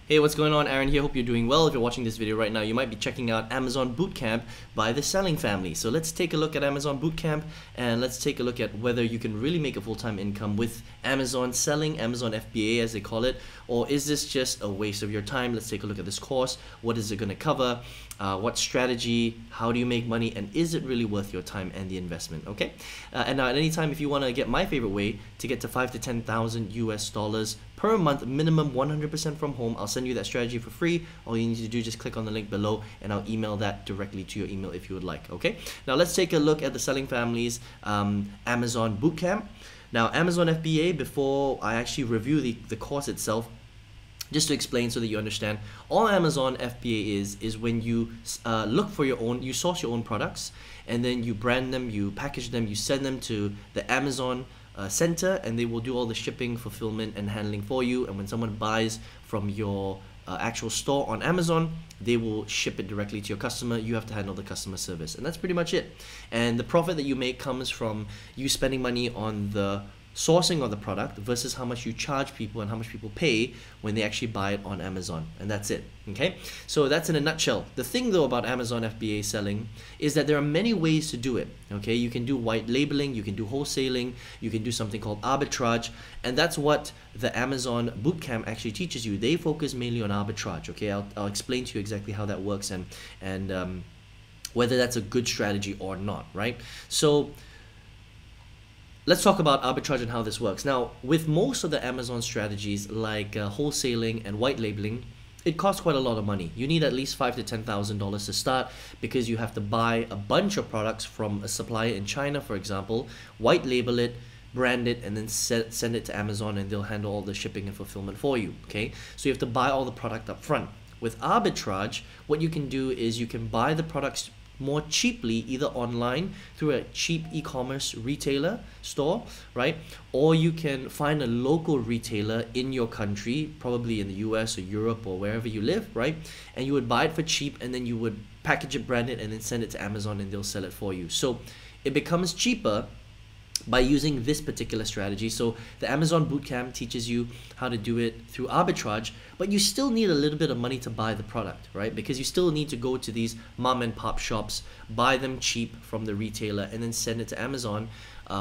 Hey, what's going on? Aaron here. Hope you're doing well. If you're watching this video right now, you might be checking out Amazon Bootcamp by the Selling family. So let's take a look at Amazon Bootcamp and let's take a look at whether you can really make a full-time income with Amazon selling, Amazon FBA as they call it, or is this just a waste of your time? Let's take a look at this course. What is it going to cover? What strategy? How do you make money? And is it really worth your time and the investment? Okay. And now at any time, if you want to get my favorite way to get to 5 to 10,000 US dollars per month, minimum 100% from home, I'll send you that strategy for free. All you need to do is just click on the link below and I'll email that directly to your email if you would like. Okay. Now let's take a look at the Selling Family's Amazon Bootcamp. Now Amazon FBA, before I actually review the course itself, just to explain so that you understand, all Amazon FBA is when you look for your own, you source your own products, and then you brand them, you package them, you send them to the Amazon center, and they will do all the shipping, fulfillment, and handling for you. And when someone buys from your actual store on Amazon, they will ship it directly to your customer. You have to handle the customer service, and that's pretty much it. And the profit that you make comes from you spending money on the sourcing of the product versus how much you charge people and how much people pay when they actually buy it on Amazon, and that's it. Okay, so that's in a nutshell. The thing though about Amazon FBA selling is that there are many ways to do it. Okay, you can do white labeling, you can do wholesaling, you can do something called arbitrage, and that's what the Amazon Bootcamp actually teaches you. They focus mainly on arbitrage. Okay, I'll explain to you exactly how that works and whether that's a good strategy or not, right? So let's talk about arbitrage and how this works. Now, with most of the Amazon strategies like wholesaling and white labeling, it costs quite a lot of money. You need at least $5,000 to $10,000 to start because you have to buy a bunch of products from a supplier in China, for example, white label it, brand it, and then send it to Amazon, and they'll handle all the shipping and fulfillment for you. Okay, so you have to buy all the product up front. With arbitrage, what you can do is you can buy the products more cheaply, either online through a cheap e-commerce retailer store, right? Or you can find a local retailer in your country, probably in the US or Europe or wherever you live, right? And you would buy it for cheap, and then you would package it, brand it, and then send it to Amazon, and they'll sell it for you. So it becomes cheaper by using this particular strategy. So the Amazon Bootcamp teaches you how to do it through arbitrage, but you still need a little bit of money to buy the product, right? Because you still need to go to these mom and pop shops, buy them cheap from the retailer, and then send it to Amazon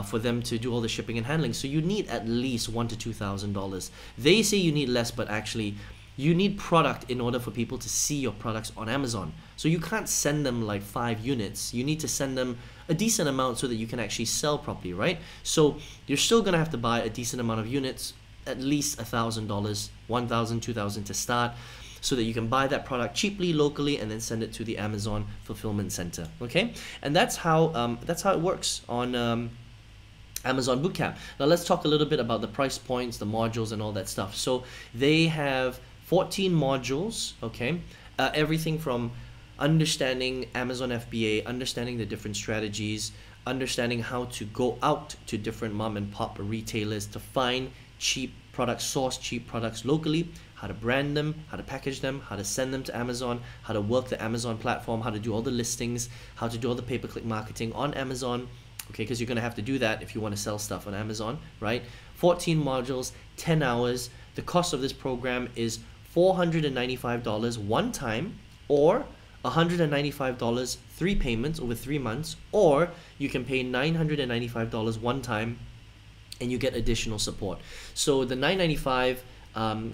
for them to do all the shipping and handling. So you need at least $1,000 to $2,000. They say you need less, but actually you need product in order for people to see your products on Amazon. So you can't send them like 5 units. You need to send them a decent amount so that you can actually sell properly, right? So you're still gonna have to buy a decent amount of units, at least $1,000, $1,000, $2,000 to start, so that you can buy that product cheaply locally and then send it to the Amazon fulfillment center. Okay, and that's how it works on Amazon Bootcamp. Now let's talk a little bit about the price points, the modules, and all that stuff. So they have 14 modules. Okay, everything from understanding Amazon FBA, understanding the different strategies, understanding how to go out to different mom and pop retailers to find cheap products, source cheap products locally, how to brand them, how to package them, how to send them to Amazon, how to work the Amazon platform, how to do all the listings, how to do all the pay-per-click marketing on Amazon. Okay, because you're going to have to do that if you want to sell stuff on Amazon, right? 14 modules, 10 hours. The cost of this program is $495 one time, or $195 3 payments over 3 months, or you can pay $995 one time and you get additional support. So the $995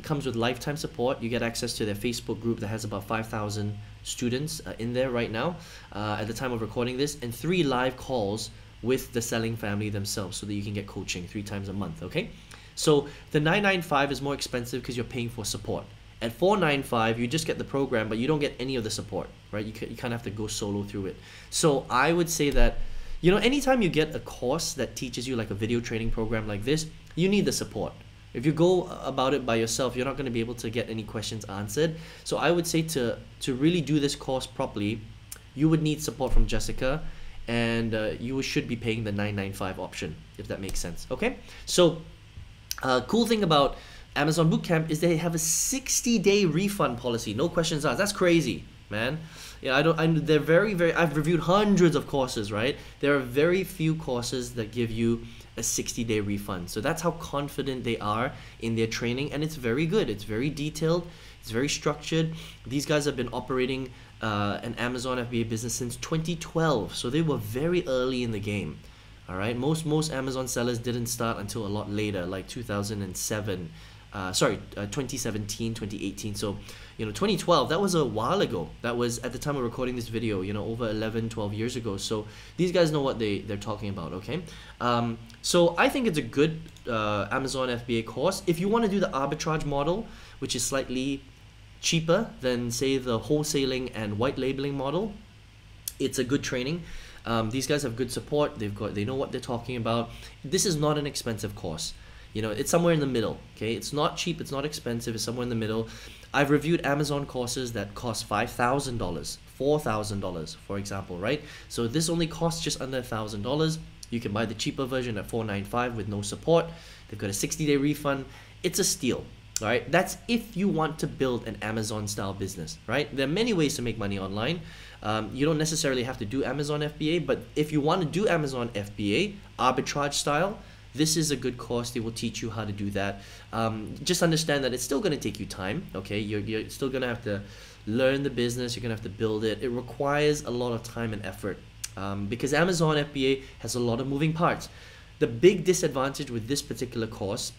comes with lifetime support. You get access to their Facebook group that has about 5,000 students in there right now at the time of recording this, and 3 live calls with the Selling family themselves so that you can get coaching 3 times a month. Okay, so the $995 is more expensive because you're paying for support. At $495, you just get the program, but you don't get any of the support, right? You kind of have to go solo through it. So I would say that, you know, anytime you get a course that teaches you like a video training program like this, you need the support. If you go about it by yourself, you're not going to be able to get any questions answered. So I would say to really do this course properly, you would need support from Jessica, and you should be paying the $995 option, if that makes sense. Okay, so cool thing about Amazon Bootcamp is they have a 60-day refund policy, no questions asked. That's crazy, man. Yeah, they're very, I've reviewed hundreds of courses, right? There are very few courses that give you a a 60-day refund. So that's how confident they are in their training, and it's very good. It's very detailed. It's very structured. These guys have been operating an Amazon FBA business since 2012, so they were very early in the game. All right, most Amazon sellers didn't start until a lot later, like 2007. 2017, 2018. So, 2012, that was a while ago. That was at the time of recording this video, over 11, 12 years ago. So these guys know what they're talking about, okay? So I think it's a good Amazon FBA course. If you want to do the arbitrage model, which is slightly cheaper than, say, the wholesaling and white labeling model, it's a good training. These guys have good support. They know what they're talking about. This is not an expensive course. It's somewhere in the middle, okay? It's not cheap, it's not expensive, it's somewhere in the middle. I've reviewed Amazon courses that cost $5,000, $4,000, for example, right? So this only costs just under $1,000. You can buy the cheaper version at $495 with no support. They've got a 60-day refund. It's a steal, all right? That's if you want to build an Amazon-style business, right? There are many ways to make money online. You don't necessarily have to do Amazon FBA, but if you want to do Amazon FBA, arbitrage style, this is a good course. They will teach you how to do that. Just understand that it's still going to take you time, okay? You're still going to have to learn the business. You're going to have to build it. It requires a lot of time and effort because Amazon FBA has a lot of moving parts. The big disadvantage with this particular course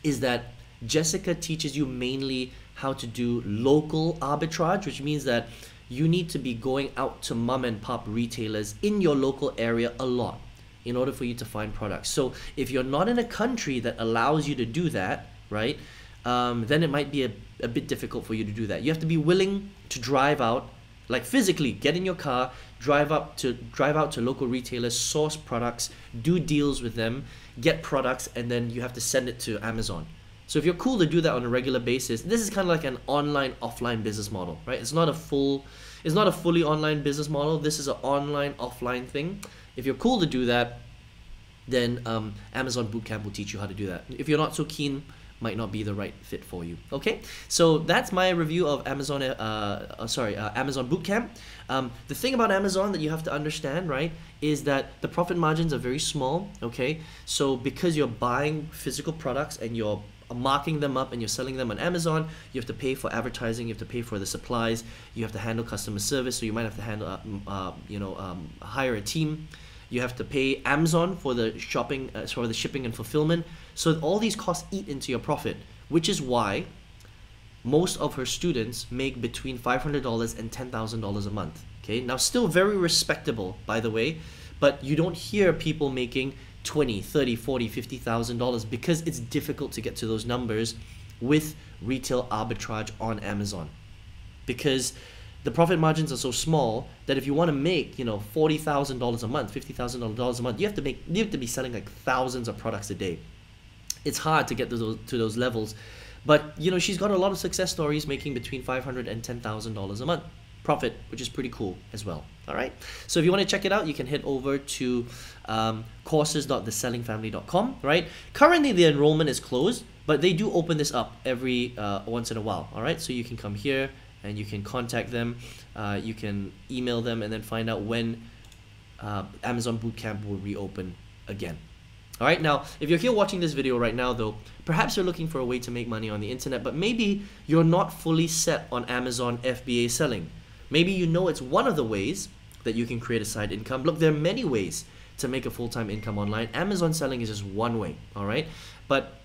is that Jessica teaches you mainly how to do local arbitrage, which means that you need to be going out to mom and pop retailers in your local area a lot in order for you to find products. So if you're not in a country that allows you to do that, right, then it might be a bit difficult for you to do that. You have to be willing to drive out, like physically get in your car, drive out to local retailers, source products, do deals with them, get products, and then you have to send it to Amazon. So if you're cool to do that on a regular basis, this is kind of like an online offline business model, right? It's not a fully online business model. This is an online offline thing. If you're cool to do that, then Amazon Bootcamp will teach you how to do that. If you're not so keen, might not be the right fit for you. Okay, so that's my review of Amazon Bootcamp. The thing about Amazon that you have to understand, right, is that the profit margins are very small. Okay, so because you're buying physical products and you're marking them up and you're selling them on Amazon, you have to pay for advertising, you have to pay for the supplies, you have to handle customer service, so you might have to handle hire a team. You have to pay Amazon for the shipping and fulfillment. So all these costs eat into your profit, which is why most of her students make between $500 and $10,000 a month. Okay, now still very respectable, by the way, but you don't hear people making $20,000, $30,000, $40,000, $50,000 because it's difficult to get to those numbers with retail arbitrage on Amazon, because the profit margins are so small that if you want to make, $40,000 a month, $50,000 a month, you have to be selling like thousands of products a day. It's hard to get to those levels, but she's got a lot of success stories making between $500 and $10,000 a month profit, which is pretty cool as well. All right, so if you want to check it out, you can head over to courses.thesellingfamily.com. right? Currently the enrollment is closed, but they do open this up every once in a while. All right, so you can come here and you can contact them, you can email them, and then find out when Amazon Bootcamp will reopen again. All right, now if you're here watching this video right now though, perhaps you're looking for a way to make money on the internet, but maybe you're not fully set on Amazon FBA selling. Maybe it's one of the ways that you can create a side income. Look, there are many ways to make a full-time income online. Amazon selling is just one way, all right? But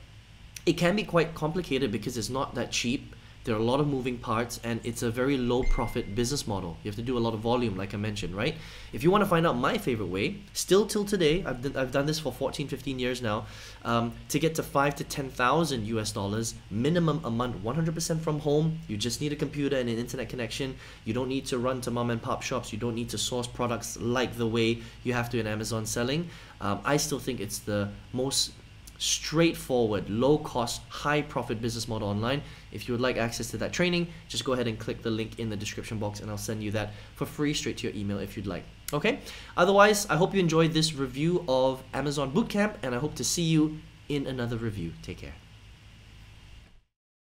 it can be quite complicated because it's not that cheap. There are a lot of moving parts, and it's a very low profit business model. You have to do a lot of volume, like I mentioned, right? If you want to find out my favorite way, still till today, I've done this for 14, 15 years now, to get to $5,000 to $10,000 US minimum a month, 100% from home. You just need a computer and an internet connection. You don't need to run to mom and pop shops. You don't need to source products like the way you have to in Amazon selling. I still think it's the most straightforward, low cost, high profit business model online. If you would like access to that training, just go ahead and click the link in the description box and I'll send you that for free straight to your email if you'd like. Okay, otherwise I hope you enjoyed this review of Amazon Bootcamp, and I hope to see you in another review. Take care.